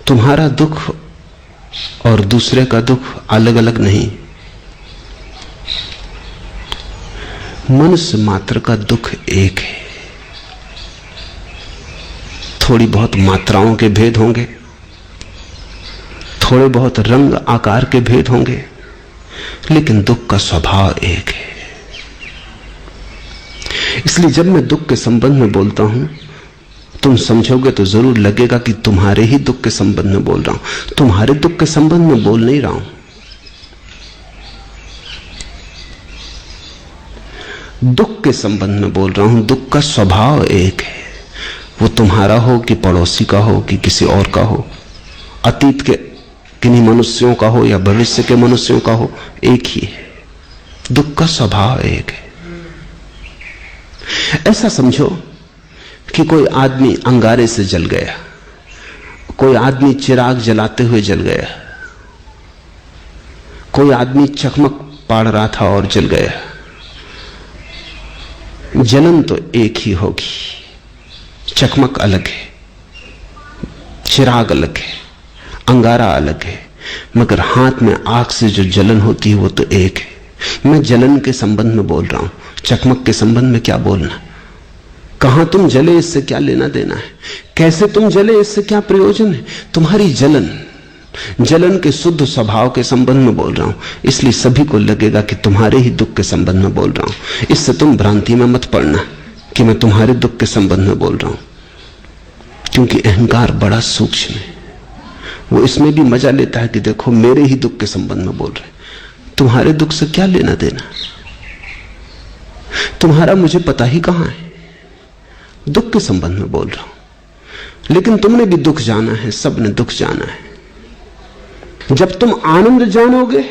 तुम्हारा दुख और दूसरे का दुख अलग अलग नहीं। मनुष्य मात्र का दुख एक है। थोड़ी बहुत मात्राओं के भेद होंगे, थोड़े बहुत रंग आकार के भेद होंगे, लेकिन दुख का स्वभाव एक है। इसलिए जब मैं दुख के संबंध में बोलता हूं, तुम समझोगे तो जरूर लगेगा कि तुम्हारे ही दुख के संबंध में बोल रहा हूं। तुम्हारे दुख के संबंध में बोल नहीं रहा हूं। दुख के संबंध में बोल रहा हूं। दुख का स्वभाव एक है। वो तुम्हारा हो कि पड़ोसी का हो कि किसी और का हो, अतीत के किन्हीं मनुष्यों का हो या भविष्य के मनुष्यों का हो, एक ही है। दुख का स्वभाव एक है। ऐसा समझो कि कोई आदमी अंगारे से जल गया, कोई आदमी चिराग जलाते हुए जल गया, कोई आदमी चकमक पाड़ रहा था और जल गया। जलन तो एक ही होगी, चकमक अलग है, चिराग अलग है, अंगारा अलग है, मगर हाथ में आग से जो जलन होती है वो तो एक है। मैं जलन के संबंध में बोल रहा हूं, चकमक के संबंध में क्या बोलना। कहां तुम जले इससे क्या लेना देना है, कैसे तुम जले इससे क्या प्रयोजन है। तुम्हारी जलन के शुद्ध स्वभाव के संबंध में बोल रहा हूं। इसलिए सभी को लगेगा कि तुम्हारे ही दुख के संबंध में बोल रहा हूं। इससे तुम भ्रांति में मत पड़ना कि मैं तुम्हारे दुख के संबंध में बोल रहा हूं, क्योंकि अहंकार बड़ा सूक्ष्म है। वो इसमें भी मजा लेता है कि देखो मेरे ही दुख के संबंध में बोल रहे। तुम्हारे दुख से क्या लेना देना, तुम्हारा मुझे पता ही कहां है। दुख के संबंध में बोल रहा हूं। लेकिन तुमने भी दुख जाना है, सबने दुख जाना है। जब तुम आनंद जानोगे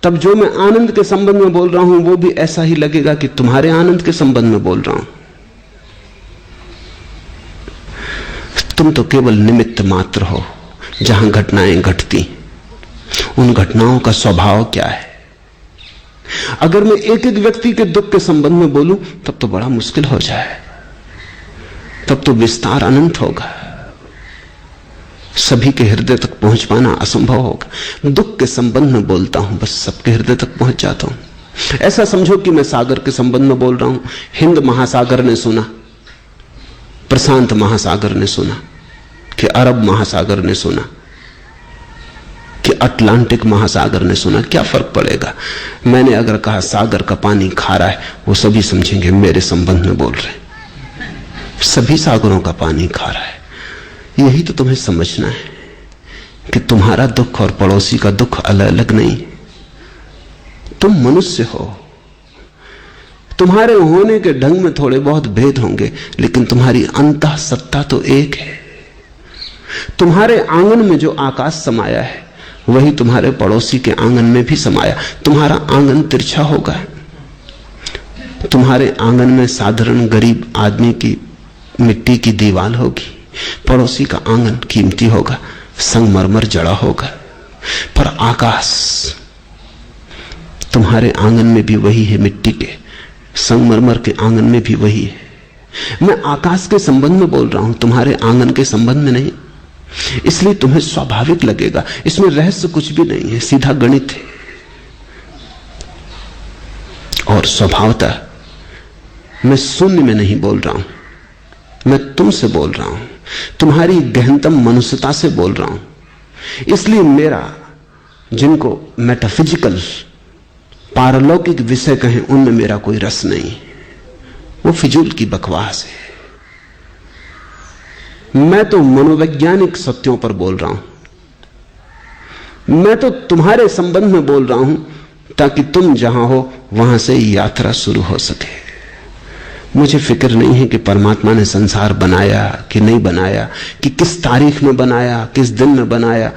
तब जो मैं आनंद के संबंध में बोल रहा हूं वो भी ऐसा ही लगेगा कि तुम्हारे आनंद के संबंध में बोल रहा हूं। तुम तो केवल निमित्त मात्र हो। जहां घटनाएं घटती, उन घटनाओं का स्वभाव क्या है। अगर मैं एक एक व्यक्ति के दुख के संबंध में बोलूं तब तो बड़ा मुश्किल हो जाए, तब तो विस्तार अनंत होगा, सभी के हृदय तक पहुंच पाना असंभव होगा। दुख के संबंध में बोलता हूं, बस सबके हृदय तक पहुंच जाता हूं। ऐसा समझो कि मैं सागर के संबंध में बोल रहा हूं। हिंद महासागर ने सुना, प्रशांत महासागर ने सुना, कि अरब महासागर ने सुना, कि अटलांटिक महासागर ने सुना, क्या फर्क पड़ेगा। मैंने अगर कहा सागर का पानी खारा है, वो सभी समझेंगे मेरे संबंध में बोल रहे। सभी सागरों का पानी खारा है। यही तो तुम्हें समझना है कि तुम्हारा दुख और पड़ोसी का दुख अलग अलग नहीं। तुम मनुष्य हो, तुम्हारे होने के ढंग में थोड़े बहुत भेद होंगे, लेकिन तुम्हारी अंतः सत्ता तो एक है। तुम्हारे आंगन में जो आकाश समाया है वही तुम्हारे पड़ोसी के आंगन में भी समाया। तुम्हारा आंगन तिरछा होगा, तुम्हारे आंगन में साधारण गरीब आदमी की मिट्टी की दीवार होगी, पड़ोसी का आंगन कीमती होगा, संगमरमर जड़ा होगा। पर आकाश तुम्हारे आंगन में भी वही है, मिट्टी के संगमरमर के आंगन में भी वही है। मैं आकाश के संबंध में बोल रहा हूं, तुम्हारे आंगन के संबंध में नहीं। इसलिए तुम्हें स्वाभाविक लगेगा, इसमें रहस्य कुछ भी नहीं है, सीधा गणित है। और स्वभावतः मैं शून्य में नहीं बोल रहा हूं, मैं तुमसे बोल रहा हूं, तुम्हारी गहनतम मनुष्यता से बोल रहा हूं। इसलिए मेरा, जिनको मेटाफिजिकल पारलौकिक विषय कहें, उनमें मेरा कोई रस नहीं, वो फिजूल की बकवास है। मैं तो मनोवैज्ञानिक सत्यों पर बोल रहा हूं। मैं तो तुम्हारे संबंध में बोल रहा हूं ताकि तुम जहां हो वहां से यात्रा शुरू हो सके। मुझे फिक्र नहीं है कि परमात्मा ने संसार बनाया कि नहीं बनाया, कि किस तारीख में बनाया, किस दिन में बनाया,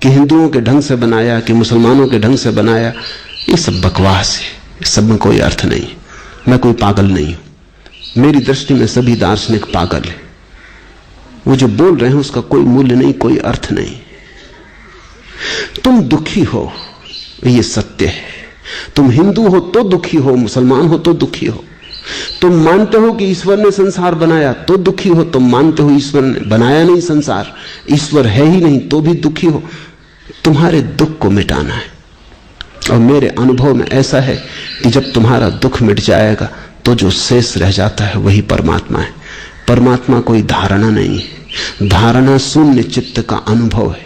कि हिंदुओं के ढंग से बनाया कि मुसलमानों के ढंग से बनाया। ये सब बकवास है, इस सब में कोई अर्थ नहीं। मैं कोई पागल नहीं हूं। मेरी दृष्टि में सभी दार्शनिक पागल है। वो जो बोल रहे हैं उसका कोई मूल्य नहीं, कोई अर्थ नहीं। तुम दुखी हो, ये सत्य है। तुम हिंदू हो तो दुखी हो, मुसलमान हो तो दुखी हो, तुम मानते हो कि ईश्वर ने संसार बनाया तो दुखी हो, तुम मानते हो ईश्वर ने बनाया नहीं संसार, ईश्वर है ही नहीं तो भी दुखी हो। तुम्हारे दुख को मिटाना है। और मेरे अनुभव में ऐसा है कि जब तुम्हारा दुख मिट जाएगा तो जो शेष रह जाता है वही परमात्मा है। परमात्मा कोई धारणा नहीं है, धारणा शून्य चित्त का अनुभव है।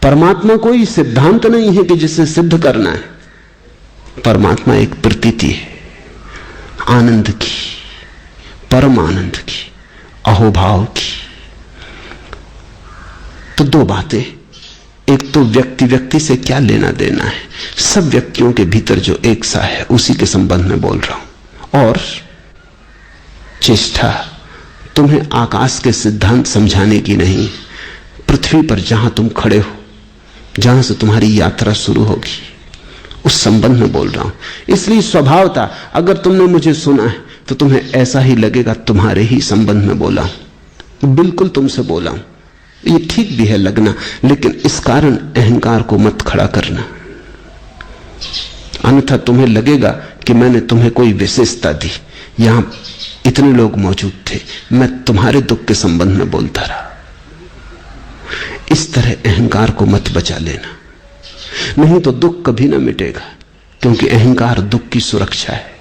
परमात्मा कोई सिद्धांत नहीं है कि जिसे सिद्ध करना है। परमात्मा एक प्रतीति है, आनंद की, परम आनंद की, अहोभाव की। तो दो बातें, एक तो व्यक्ति व्यक्ति से क्या लेना देना है, सब व्यक्तियों के भीतर जो एक सा है उसी के संबंध में बोल रहा हूं। और चेष्टा तुम्हें आकाश के सिद्धांत समझाने की नहीं, पृथ्वी पर जहां तुम खड़े हो, जहां से तुम्हारी यात्रा शुरू होगी, उस संबंध में बोल रहा हूं। इसलिए स्वभावता अगर तुमने मुझे सुना है तो तुम्हें ऐसा ही लगेगा तुम्हारे ही संबंध में बोला हूं, बिल्कुल तुमसे बोला हूं। ये ठीक भी है लगना, लेकिन इस कारण अहंकार को मत खड़ा करना, अन्यथा तुम्हें लगेगा कि मैंने तुम्हें कोई विशेषता दी। यहां इतने लोग मौजूद थे, मैं तुम्हारे दुख के संबंध में बोलता रहा। इस तरह अहंकार को मत बचा लेना, नहीं तो दुख कभी ना मिटेगा, क्योंकि अहंकार दुख की सुरक्षा है।